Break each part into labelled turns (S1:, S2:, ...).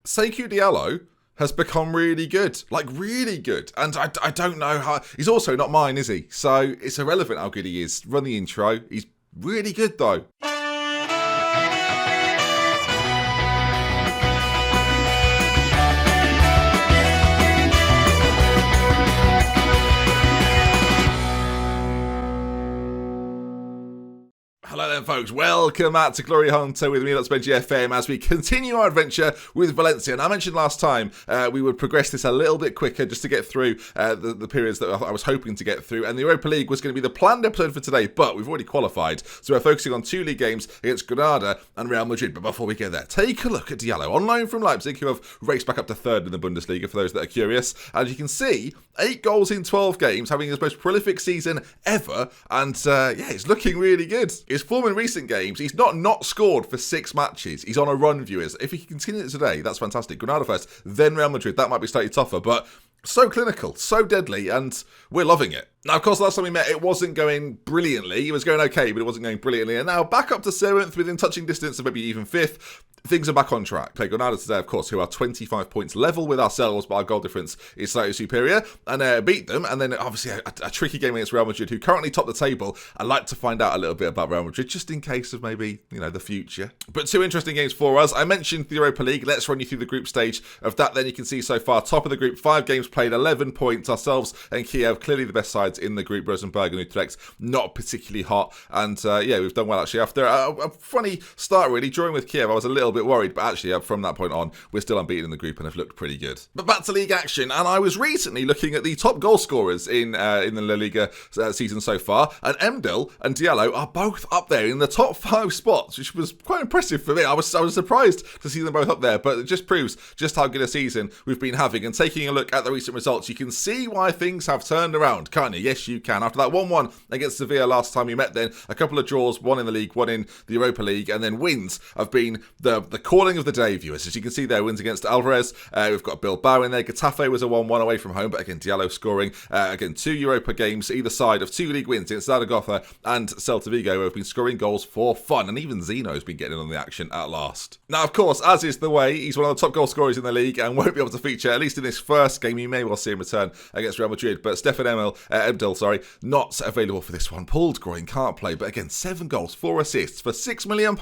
S1: Sekou Diallo has become really good. Like, really good. And I don't know how... He's also not mine, is he? So it's irrelevant how good he is. Run the intro. He's really good, though. Hello then, folks. Welcome out to Glory Hunter with me, DoctorBenjyFM, as we continue our adventure with Valencia. And I mentioned last time we would progress this a little bit quicker just to get through the periods that I was hoping to get through. And the Europa League was going to be the planned episode for today, but we've already qualified. So we're focusing on 2 league games against Granada and Real Madrid. But before we get there, take a look at Diallo, on loan from Leipzig, who have raced back up to 3rd in the Bundesliga, for those that are curious. As you can see, 8 goals in 12 games, having his most prolific season ever. And yeah, he's looking really good. His form in recent games, he's not scored for 6 matches. He's on a run, viewers. If he can continue it today, that's fantastic. Granada first, then Real Madrid. That might be slightly tougher, but so clinical, so deadly, and we're loving it. Now, of course, last time we met, it wasn't going brilliantly. It was going okay, but it wasn't going brilliantly. And now back up to 7th, within touching distance of maybe even 5th. Things are back on track. Play Granada today, of course, who are 25 points level with ourselves, but our goal difference is slightly superior, and beat them. And then, obviously, a tricky game against Real Madrid, who currently top the table. I'd like to find out a little bit about Real Madrid, just in case of maybe, the future. But 2 interesting games for us. I mentioned the Europa League. Let's run you through the group stage of that. Then you can see so far, top of the group, 5 games played, 11 points. Ourselves and Kiev, clearly the best sides in the group. Rosenborg and Utrecht, not particularly hot. And, yeah, we've done well, actually. After a funny start, really, drawing with Kiev, I was a little bit worried, but actually, from that point on, we're still unbeaten in the group and have looked pretty good. But back to league action, and I was recently looking at the top goal scorers in the La Liga season so far, and Emdel and Diallo are both up there in the top 5 spots, which was quite impressive for me. I was surprised to see them both up there, but it just proves just how good a season we've been having. And taking a look at the recent results, you can see why things have turned around, can't you? Yes, you can. After that 1-1 against Sevilla last time we met, then a couple of draws, one in the league, one in the Europa League, and then wins have been the calling of the day, viewers. As you can see there, wins against Alvarez. We've got Bilbao in there. Getafe was a 1-1 away from home, but again, Diallo scoring. Again, 2 Europa games either side of 2 league wins against Zaragoza and Celta Vigo, who have been scoring goals for fun. And even Zeno's been getting in on the action at last. Now, of course, as is the way, he's one of the top goal scorers in the league and won't be able to feature, at least in this first game. You may well see him return against Real Madrid, but Stefan Emdel, not available for this one. Pulled groin, can't play, but again, 7 goals, 4 assists for £6 million.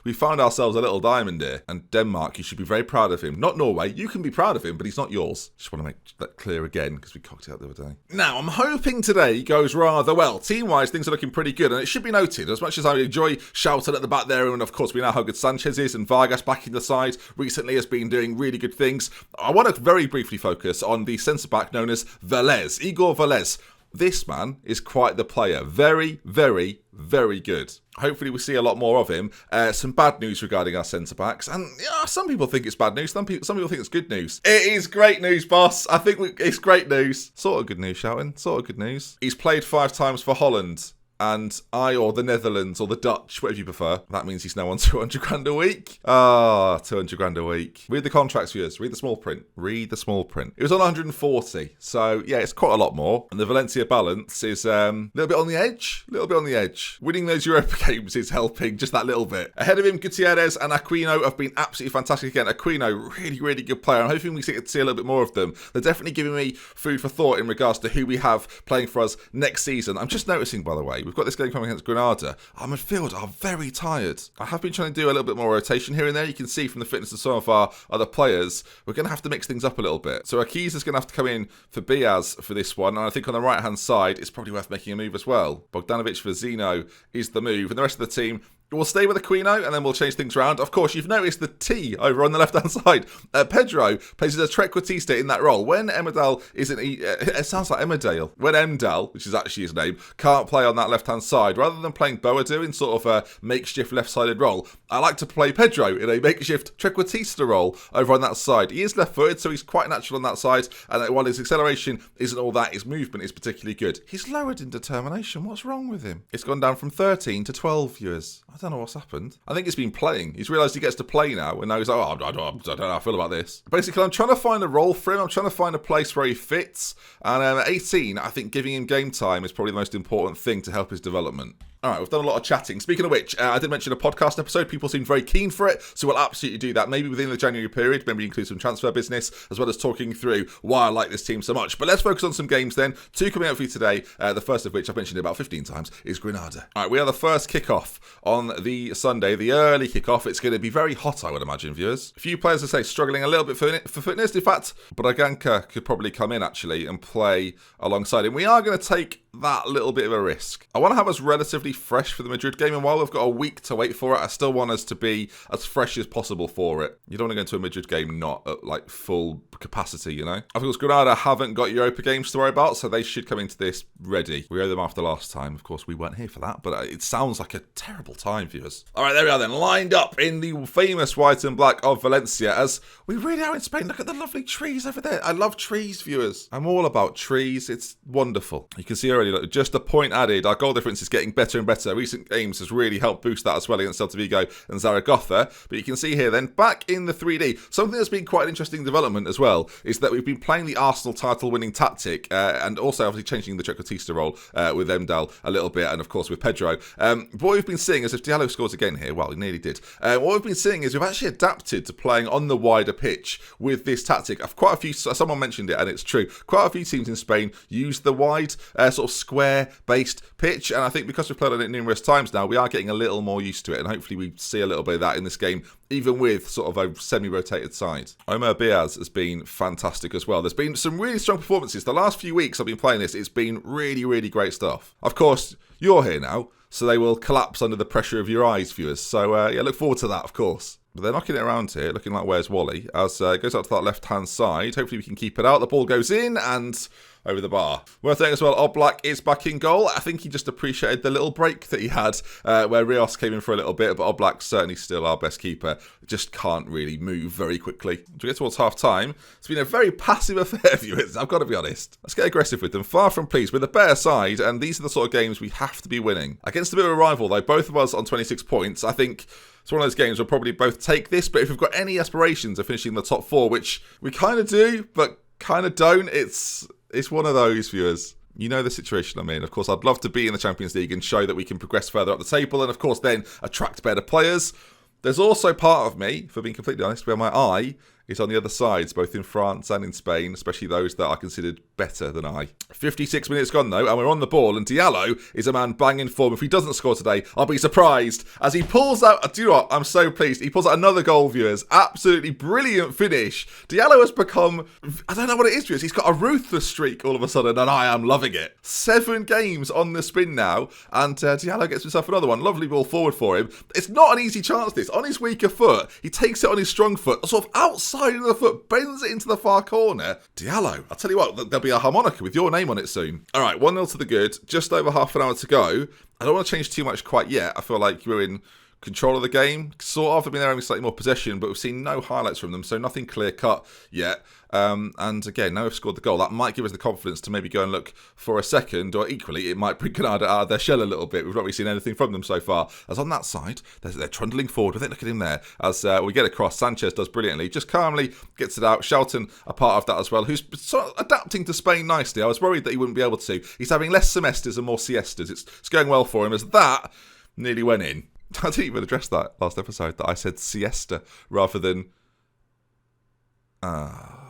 S1: We found ourselves a little diamond here. And Denmark, you should be very proud of him. Not Norway, you can be proud of him, but he's not yours. Just want to make that clear again, because we cocked it out the other day. Now, I'm hoping today goes rather well. Team-wise, things are looking pretty good, and it should be noted, as much as I enjoy shouting at the back there, and of course, we know how good Sanchez is, and Vargas back in the side recently has been doing really good things. I want to very briefly focus on the centre-back known as Velez, Igor Velez. This man is quite the player. Very, very, very good. Hopefully we see a lot more of him. Some bad news regarding our centre-backs. And yeah, some people think it's bad news. Some people think it's good news. It is great news, boss. I think it's great news. Sort of good news, shouting. Sort of good news. He's played 5 times for Holland. And or the Netherlands, or the Dutch, whatever you prefer. That means he's now on 200 grand a week. 200 grand a week. Read the contracts, viewers. Read the small print. Read the small print. It was on 140. So, yeah, it's quite a lot more. And the Valencia balance is a little bit on the edge. A little bit on the edge. Winning those Europa games is helping just that little bit. Ahead of him, Gutierrez and Aquino have been absolutely fantastic again. Aquino, really, really good player. I'm hoping we get to see a little bit more of them. They're definitely giving me food for thought in regards to who we have playing for us next season. I'm just noticing, by the way, we've got this game coming against Granada. Our midfield are very tired. I have been trying to do a little bit more rotation here and there. You can see from the fitness of some of our other players, we're going to have to mix things up a little bit. So Akiz is going to have to come in for Biaz for this one. And I think on the right-hand side, it's probably worth making a move as well. Bogdanovic for Zeno is the move. And the rest of the team, we'll stay with Aquino and then we'll change things around. Of course, you've noticed the T over on the left-hand side. Pedro plays as a trequartista in that role. When Emdel isn't... it sounds like Emmerdale. When Emdel, which is actually his name, can't play on that left-hand side, rather than playing Boadu in sort of a makeshift left-sided role, I like to play Pedro in a makeshift trequartista role over on that side. He is left-footed, so he's quite natural on that side. And while his acceleration isn't all that, his movement is particularly good. He's lowered in determination. What's wrong with him? It's gone down from 13 to 12 viewers. I don't know what's happened. I think he's been playing. He's realised he gets to play now, and now he's like, I don't know how I feel about this. Basically, I'm trying to find a role for him. I'm trying to find a place where he fits. And at 18, I think giving him game time is probably the most important thing to help his development. All right, we've done a lot of chatting. Speaking of which, I did mention a podcast episode. People seemed very keen for it, so we'll absolutely do that. Maybe within the January period, maybe include some transfer business, as well as talking through why I like this team so much. But let's focus on some games then. 2 coming out for you today, the first of which I've mentioned about 15 times, is Granada. All right, we are the first kickoff on the Sunday, the early kickoff. It's going to be very hot, I would imagine, viewers. A few players, I say, struggling a little bit for fitness. In fact, Braganca could probably come in, actually, and play alongside him. We are going to take that little bit of a risk. I want to have us relatively fresh for the Madrid game, and while we've got a week to wait for it, I still want us to be as fresh as possible for it. You don't want to go into a Madrid game not at like full capacity, you know? Of course, Granada haven't got Europa games to worry about, so they should come into this ready. We owe them after last time. Of course, we weren't here for that, but it sounds like a terrible time, viewers. All right, there we are then, lined up in the famous white and black of Valencia, as we really are in Spain. Look at the lovely trees over there. I love trees, viewers. I'm all about trees. It's wonderful. You can see already, look, just a point added. Our goal difference is getting better and better. Recent games has really helped boost that as well against Celta Vigo and Zaragoza. But you can see here then, back in the 3D, something that's been quite an interesting development as well is that we've been playing the Arsenal title-winning tactic and also obviously changing the Trequartista role with Dell a little bit and of course with Pedro. But what we've been seeing is if Diallo scores again here, well, he nearly did. What we've been seeing is we've actually adapted to playing on the wider pitch with this tactic. Quite a few, someone mentioned it and it's true, quite a few teams in Spain use the wide sort of square-based pitch, and I think because we've played on it numerous times now, we are getting a little more used to it, and hopefully we see a little bit of that in this game, even with sort of a semi-rotated side. Omar Diaz has been fantastic as well. There's been some really strong performances. The last few weeks I've been playing this, it's been really, really great stuff. Of course, you're here now, so they will collapse under the pressure of your eyes, viewers. So, yeah, look forward to that, of course. But they're knocking it around here, looking like where's Wally, as it goes out to that left-hand side. Hopefully we can keep it out. The ball goes in and over the bar. Worth saying as well, Oblak is back in goal. I think he just appreciated the little break that he had where Rios came in for a little bit, but Oblak's certainly still our best keeper. Just can't really move very quickly. As we get towards half-time, it's been a very passive affair, viewers. I've got to be honest. Let's get aggressive with them. Far from pleased. We're the better side, and these are the sort of games we have to be winning. Against a bit of a rival, though, both of us on 26 points, I think it's one of those games we'll probably both take this, but if we've got any aspirations of finishing in the top 4, which we kind of do, but kind of don't, it's one of those, viewers. You know the situation I'm in. Of course, I'd love to be in the Champions League and show that we can progress further up the table and, of course, then attract better players. There's also part of me, for being completely honest, where my eye is on the other sides, both in France and in Spain, especially those that are considered better than I. 56 minutes gone, though, and we're on the ball, and Diallo is a man banging form. If he doesn't score today, I'll be surprised. As he pulls out, do you know what? I'm so pleased. He pulls out another goal, viewers. Absolutely brilliant finish. Diallo has become, I don't know what it is, viewers. He's got a ruthless streak all of a sudden, and I am loving it. 7 games on the spin now, and Diallo gets himself another one. Lovely ball forward for him. It's not an easy chance, this. On his weaker foot, he takes it on his strong foot, sort of outside of the foot, bends it into the far corner. Diallo, I'll tell you what, there'll be a harmonica with your name on it soon. All right, 1-0 to the good, just over half an hour to go. I don't want to change too much quite yet. I feel like we're in control of the game, sort of. I mean, they're having slightly more possession, but we've seen no highlights from them, so nothing clear-cut yet. And again, now we've scored the goal. That might give us the confidence to maybe go and look for a second, or equally, it might bring Granada out of their shell a little bit. We've not really seen anything from them so far. As on that side, they're trundling forward with it. Look at him there. As we get across, Sanchez does brilliantly. Just calmly gets it out. Shelton, a part of that as well, who's sort of adapting to Spain nicely. I was worried that he wouldn't be able to. He's having less semesters and more siestas. It's going well for him, as that nearly went in. I didn't even address that last episode, that I said siesta rather than...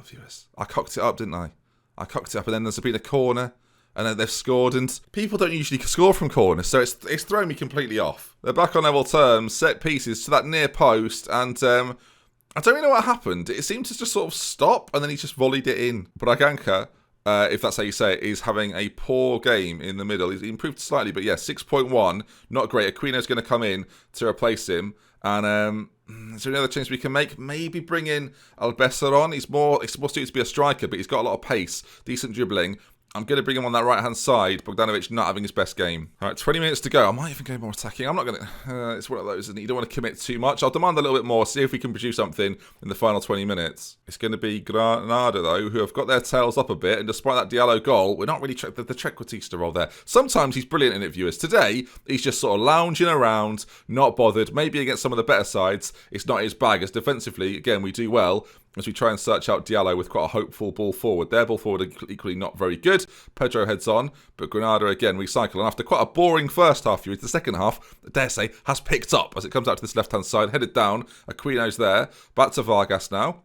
S1: viewers. I cocked it up, didn't I? I cocked it up, and then there's been a corner, and then they've scored, and people don't usually score from corners, so it's thrown me completely off. They're back on level terms, set pieces to that near post, and I don't really know what happened. It seemed to just sort of stop, and then he just volleyed it in. Braganca, if that's how you say it, is having a poor game in the middle. He's improved slightly, but yeah, 6.1, not great. Aquino's going to come in to replace him, and is there any other change we can make? Maybe bring in Albesser on. He's more suited to be a striker, but he's got a lot of pace, decent dribbling. I'm going to bring him on that right-hand side. Bogdanovic not having his best game. All right, 20 minutes to go. I might even go more attacking. I'm not going to... it's one of those, isn't it? You don't want to commit too much. I'll demand a little bit more, see if we can produce something in the final 20 minutes. It's going to be Granada, though, who have got their tails up a bit, and despite that Diallo goal, we're not really... the Trequartista role there. Sometimes he's brilliant in it, viewers. Today, he's just sort of lounging around, not bothered. Maybe against some of the better sides, it's not his bag, as defensively, again, we do well. as we try and search out Diallo with quite a hopeful ball forward. Their ball forward equally not very good. Pedro heads on, but Granada again recycle. And after quite a boring first half, the second half, I dare say, has picked up as it comes out to this left-hand side, headed down. Aquino's there. Back to Vargas now.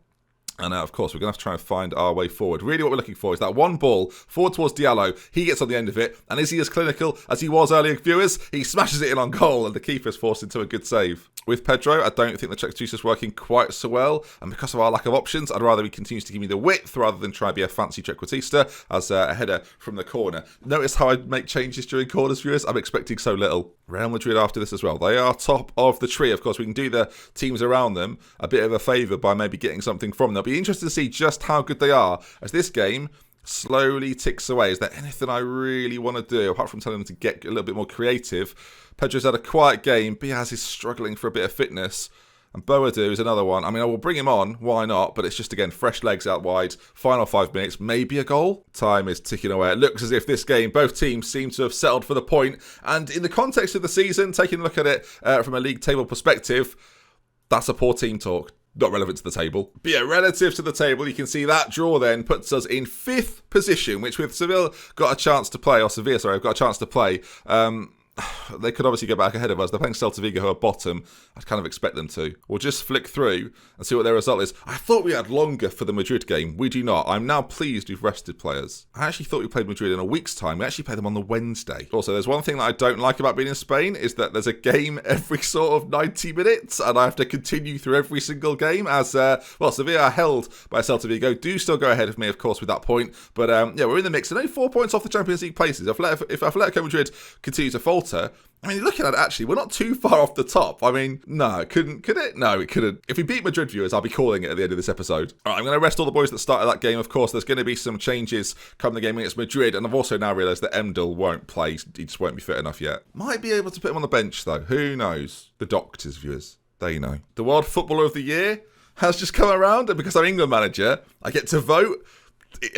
S1: And of course, we're going to have to try and find our way forward. Really what we're looking for is that one ball forward towards Diallo. He gets on the end of it. And is he as clinical as he was earlier, viewers? He smashes it in on goal and the keeper's forced into a good save. With Pedro, I don't think the Trequartista is working quite so well. And because of our lack of options, I'd rather he continues to give me the width rather than try and be a fancy Trequartista as a header from the corner. Notice how I make changes during corners, viewers? I'm expecting so little. Real Madrid after this as well. They are top of the tree. Of course, we can do the teams around them a bit of a favour by maybe getting something from them. It'll be interesting to see just how good they are as this game slowly ticks away. Is there anything I really want to do apart from telling them to get a little bit more creative? Pedro's had a quiet game. Biaz is struggling for a bit of fitness. And Boadu is another one. I mean, I will bring him on. Why not? But it's just, again, fresh legs out wide. Final 5 minutes. Maybe a goal. Time is ticking away. It looks as if this game, both teams seem to have settled for the point. And in the context of the season, taking a look at it from a league table perspective, that's a poor team talk. Not relevant to the table. But yeah, relative to the table, you can see that draw then puts us in 5th position, which with Sevilla got a chance to play, got a chance to play. They could obviously go back ahead of us. They're playing Celta Vigo, who are bottom. I'd kind of expect them to. We'll just flick through and see what their result is. I thought we had longer for the Madrid game. We do not. I'm now pleased we've rested players. I actually thought we played Madrid in a week's time. We actually play them on the Wednesday. Also, there's one thing that I don't like about being in Spain is that there's a game every sort of 90 minutes and I have to continue through every single game as, Sevilla are held by Celta Vigo. Do still go ahead of me, of course, with that point. But, we're in the mix. And only 4 points off the Champions League places. If Atletico Madrid continue to falter, I mean, looking at it, actually, we're not too far off the top. I mean, no, could it? No, it couldn't. If we beat Madrid, viewers, I'll be calling it at the end of this episode. All right, I'm going to rest all the boys that started that game. Of course, there's going to be some changes come the game against Madrid, and I've also now realised that Emdal won't play. He just won't be fit enough yet. Might be able to put him on the bench, though. Who knows? The doctors, viewers. They know. The World Footballer of the Year has just come around, and because I'm England manager, I get to vote.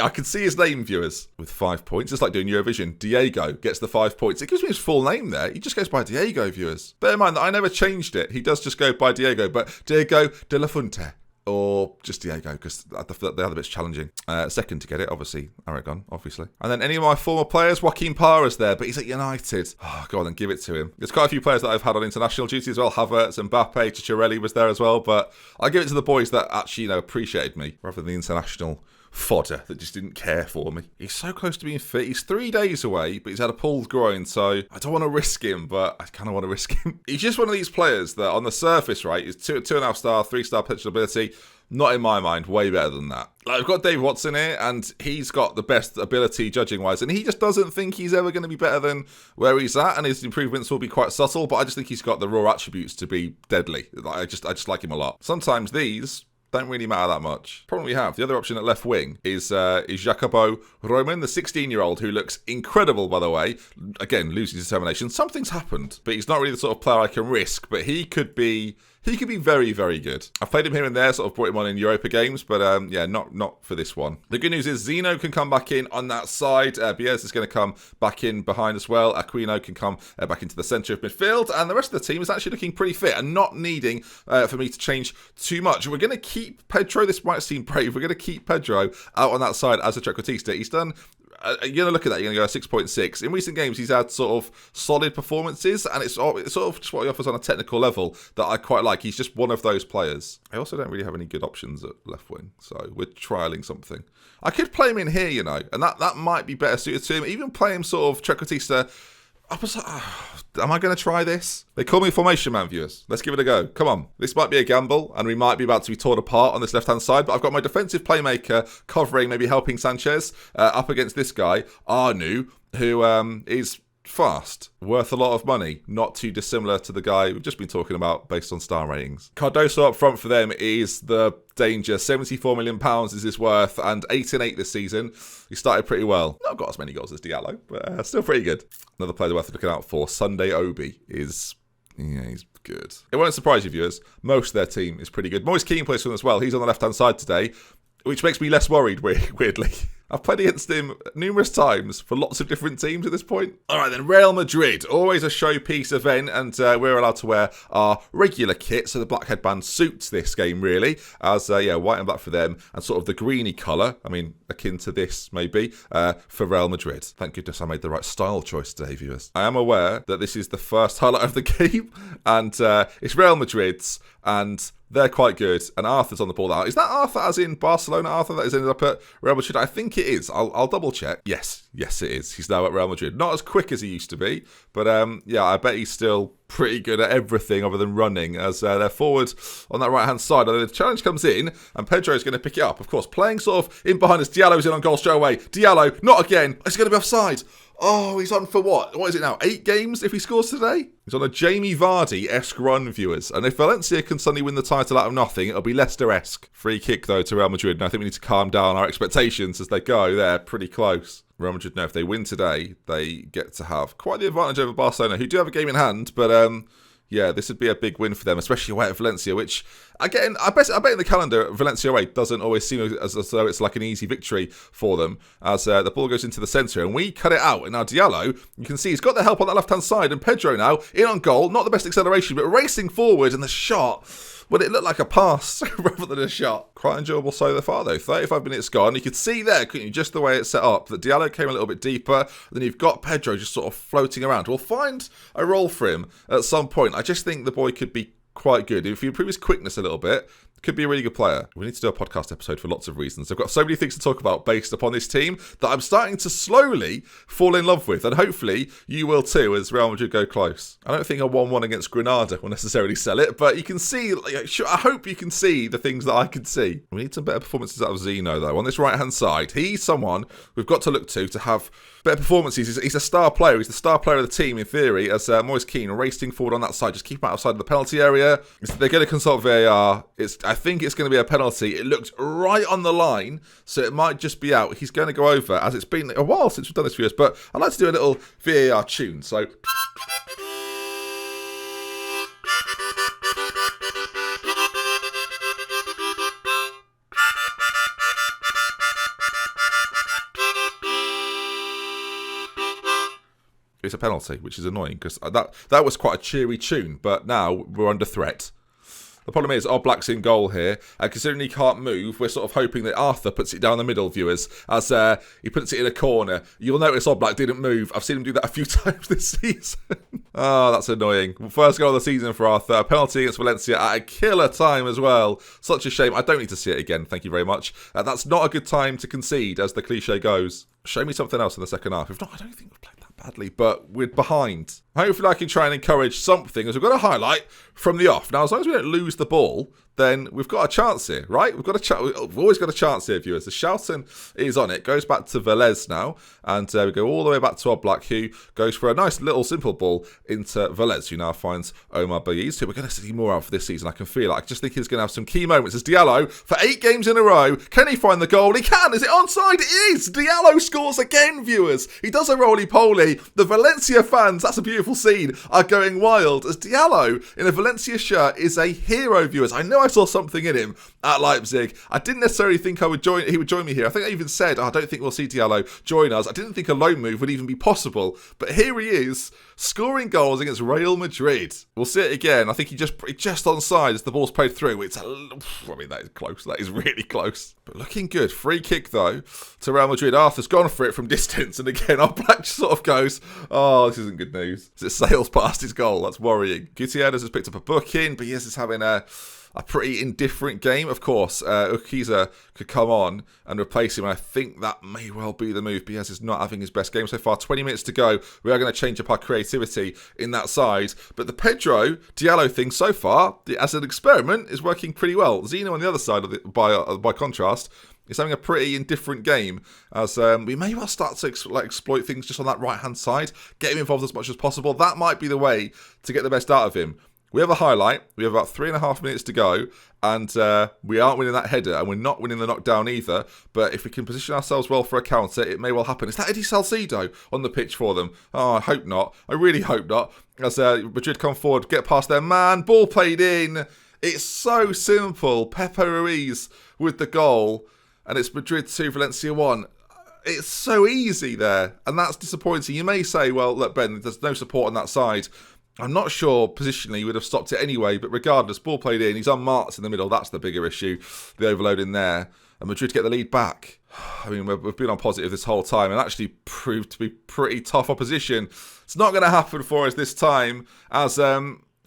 S1: I can see his name, viewers, with 5 points. It's like doing Eurovision. Diego gets the 5 points. It gives me his full name there. He just goes by Diego, viewers. Bear in mind that I never changed it. He does just go by Diego, but Diego de la Fuente. Or just Diego, because the other bit's challenging. Second to get it, obviously, Aragon, obviously. And then any of my former players, Joaquin Parra's there, but he's at United. Oh, go on then, give it to him. There's quite a few players that I've had on international duty as well. Havertz, Mbappe, Ciccarelli was there as well, but I'll give it to the boys that actually, appreciated me, rather than the international fodder that just didn't care for me. He's so close to being fit. He's 3 days away, but he's had a pulled groin, so I don't want to risk him, but I kind of want to risk him. He's just one of these players that on the surface, right, is 2.5 star, 3-star potential ability. Not in my mind, way better than that. Like, I've got Dave Watson here, and he's got the best ability judging-wise, and he just doesn't think he's ever going to be better than where he's at, and his improvements will be quite subtle, but I just think he's got the raw attributes to be deadly. I just like him a lot. Sometimes these don't really matter that much. Problem we have, the other option at left wing is Jacobo Roman, the 16-year-old who looks incredible, by the way. Again, losing determination. Something's happened, but he's not really the sort of player I can risk, but he could be very, very good. I've played him here and there, sort of brought him on in Europa games, but not for this one. The good news is Zeno can come back in on that side. Biaz is going to come back in behind as well. Aquino can come back into the centre of midfield, and the rest of the team is actually looking pretty fit and not needing for me to change too much. We're going to keep Pedro. This might seem brave. We're going to keep Pedro out on that side as a Trequartista. He's done. You're going to look at that, you're going to go 6.6. In recent games, he's had sort of solid performances, and it's sort of just what he offers on a technical level that I quite like. He's just one of those players. I also don't really have any good options at left wing, so we're trialling something. I could play him in here, and that might be better suited to him. Even play him sort of Trequartista. Am I going to try this? They call me Formation Man, viewers. Let's give it a go. Come on. This might be a gamble, and we might be about to be torn apart on this left-hand side, but I've got my defensive playmaker covering, maybe helping Sanchez, up against this guy, Arnu, who is fast, worth a lot of money, not too dissimilar to the guy we've just been talking about based on star ratings. Cardoso up front for them is the danger. £74 million is his worth, and 8-8 this season. He started pretty well. Not got as many goals as Diallo, but still pretty good. Another player worth looking out for, Sunday Obi, is... yeah, he's good. It won't surprise you, viewers. Most of their team is pretty good. Moise Keane plays for them as well. He's on the left-hand side today, which makes me less worried, weirdly. I've played against him numerous times for lots of different teams at this point. All right, then, Real Madrid. Always a showpiece event, and we're allowed to wear our regular kit, so the black headband suits this game, really, as, white and black for them, and sort of the greeny colour, I mean, akin to this, maybe, for Real Madrid. Thank goodness I made the right style choice today, viewers. I am aware that this is the first highlight of the game, and it's Real Madrid's, and they're quite good, and Arthur's on the ball now. Is that Arthur as in Barcelona Arthur that has ended up at Real Madrid? I think it is. I'll double check. Yes, it is. He's now at Real Madrid. Not as quick as he used to be, but I bet he's still pretty good at everything other than running, as they're forward on that right-hand side. The challenge comes in, and Pedro's going to pick it up. Of course, playing sort of in behind us. Diallo's in on goal straight away. Diallo, not again. It's going to be offside. Oh, he's on for what? What is it now? 8 games if he scores today? He's on a Jamie Vardy-esque run, viewers. And if Valencia can suddenly win the title out of nothing, it'll be Leicester-esque. Free kick, though, to Real Madrid. And I think we need to calm down our expectations as they go. They're pretty close. Real Madrid, if they win today, they get to have quite the advantage over Barcelona, who do have a game in hand. But, this would be a big win for them, especially away at Valencia, which, again, I bet in the calendar, Valencia away doesn't always seem as though it's like an easy victory for them, as the ball goes into the centre, and we cut it out. And now Diallo, you can see he's got the help on that left-hand side, and Pedro now, in on goal, not the best acceleration, but racing forward, and the shot, well, it looked like a pass rather than a shot. Quite enjoyable so far, though. 35 minutes gone. You could see there, couldn't you, just the way it's set up, that Diallo came a little bit deeper. Then you've got Pedro just sort of floating around. We'll find a role for him at some point. I just think the boy could be quite good. If you improve his quickness a little bit, could be a really good player. We need to do a podcast episode for lots of reasons. I've got so many things to talk about based upon this team that I'm starting to slowly fall in love with, and hopefully you will too as Real Madrid go close. I don't think a 1-1 against Granada will necessarily sell it, but you can see, I hope you can see the things that I can see. We need some better performances out of Zeno, though. On this right-hand side, he's someone we've got to look to have better performances. He's a star player. He's the star player of the team, in theory, as Moise Keane racing forward on that side. Just keep him outside of the penalty area. They're going to consult VAR. I think it's going to be a penalty. It looked right on the line, so it might just be out. He's going to go over, as it's been a while since we've done this for us, but I'd like to do a little VAR tune. So... it's a penalty, which is annoying, because that was quite a cheery tune, but now we're under threat. The problem is, Oblak's in goal here, and considering he can't move, we're sort of hoping that Arthur puts it down the middle, viewers, as he puts it in a corner. You'll notice Oblak didn't move. I've seen him do that a few times this season. Oh, that's annoying. First goal of the season for Arthur. A penalty against Valencia at a killer time as well. Such a shame. I don't need to see it again, thank you very much. That's not a good time to concede, as the cliche goes. Show me something else in the second half. If not, I don't think we've played that badly, but we're behind. Hopefully I can try and encourage something, as we've got a highlight from the off. Now, as long as we don't lose the ball, then we've got a chance here, right? We've always got a chance here, viewers. The Shelton is on it. Goes back to Velez now, and we go all the way back to Oblak, who goes for a nice little simple ball into Velez, who now finds Omar Bayiz, who we're going to see more of this season. I can feel it. I just think he's going to have some key moments. As Diallo, for 8 games in a row, can he find the goal? He can! Is it onside? It is! Diallo scores again, viewers. He does a roly-poly. The Valencia fans, that's a beautiful scene, are going wild, as Diallo, in a Valencia shirt, is a hero, viewers. I know I saw something in him at Leipzig. I didn't necessarily think he would join me here. I think I even said, I don't think we'll see Diallo join us. I didn't think a loan move would even be possible. But here he is, scoring goals against Real Madrid. We'll see it again. I think he just onside as the ball's played through. That is close. That is really close. But looking good. Free kick, though, to Real Madrid. Arthur's gone for it from distance. And again, our back sort of goes, oh, this isn't good news. As it sails past his goal. That's worrying. Gutierrez has picked up a booking, but yes, is having a pretty indifferent game. Of course, Urquiza could come on and replace him. I think that may well be the move. Biaz is not having his best game so far. 20 minutes to go. We are going to change up our creativity in that side. But the Pedro Diallo thing so far, as an experiment, is working pretty well. Zeno on the other side, by contrast, is having a pretty indifferent game, as we may well start to exploit things just on that right-hand side, get him involved as much as possible. That might be the way to get the best out of him. We have a highlight. We have about 3.5 minutes to go, and we aren't winning that header, and we're not winning the knockdown either. But if we can position ourselves well for a counter, it may well happen. Is that Eddie Salcido on the pitch for them? Oh, I hope not. I really hope not. As Madrid come forward, get past their man, ball played in. It's so simple. Pepe Ruiz with the goal, and it's Madrid 2, Valencia 1. It's so easy there, and that's disappointing. You may say, well, look, Ben, there's no support on that side. I'm not sure positionally he would have stopped it anyway, but regardless, ball played in, he's unmarked in the middle, that's the bigger issue, the overload in there, and Madrid get the lead back. I mean, we've been on positive this whole time, and actually proved to be pretty tough opposition. It's not going to happen for us this time, as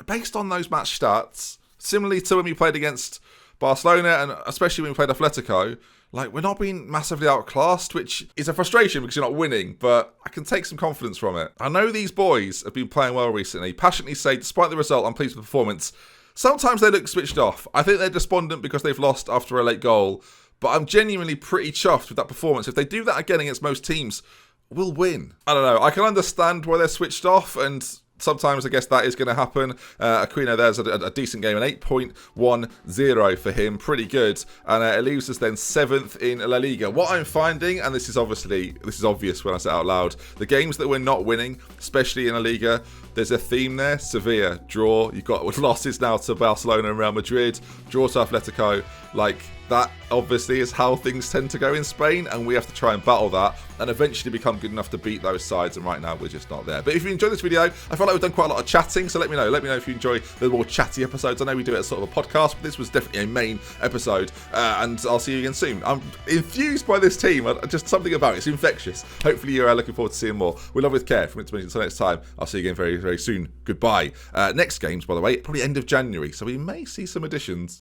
S1: based on those match stats, similarly to when we played against Barcelona, and especially when we played Atletico, like, we're not being massively outclassed, which is a frustration because you're not winning, but I can take some confidence from it. I know these boys have been playing well recently. Passionately say, despite the result, I'm pleased with the performance. Sometimes they look switched off. I think they're despondent because they've lost after a late goal, but I'm genuinely pretty chuffed with that performance. If they do that again against most teams, we'll win. I don't know. I can understand why they're switched off, and sometimes I guess that is going to happen. Aquino there's a decent game, an 8.10 for him, pretty good, and it leaves us then 7th in La Liga. What I'm finding, and this is obvious when I say it out loud, the games that we're not winning, especially in La Liga, there's a theme there. Sevilla, draw. You've got losses now to Barcelona and Real Madrid, draw to Atletico. Like, that obviously is how things tend to go in Spain, and we have to try and battle that and eventually become good enough to beat those sides, and right now we're just not there. But if you enjoyed this video, I feel like we've done quite a lot of chatting, so let me know if you enjoy the more chatty episodes. I know we do it as sort of a podcast, but this was definitely a main episode, and I'll see you again soon. I'm infused by this team, just something about it, it's infectious. Hopefully you're looking forward to seeing more. We love with care. From until next time, I'll see you again very, very soon. Goodbye. Next games, by the way, probably end of January, so we may see some additions.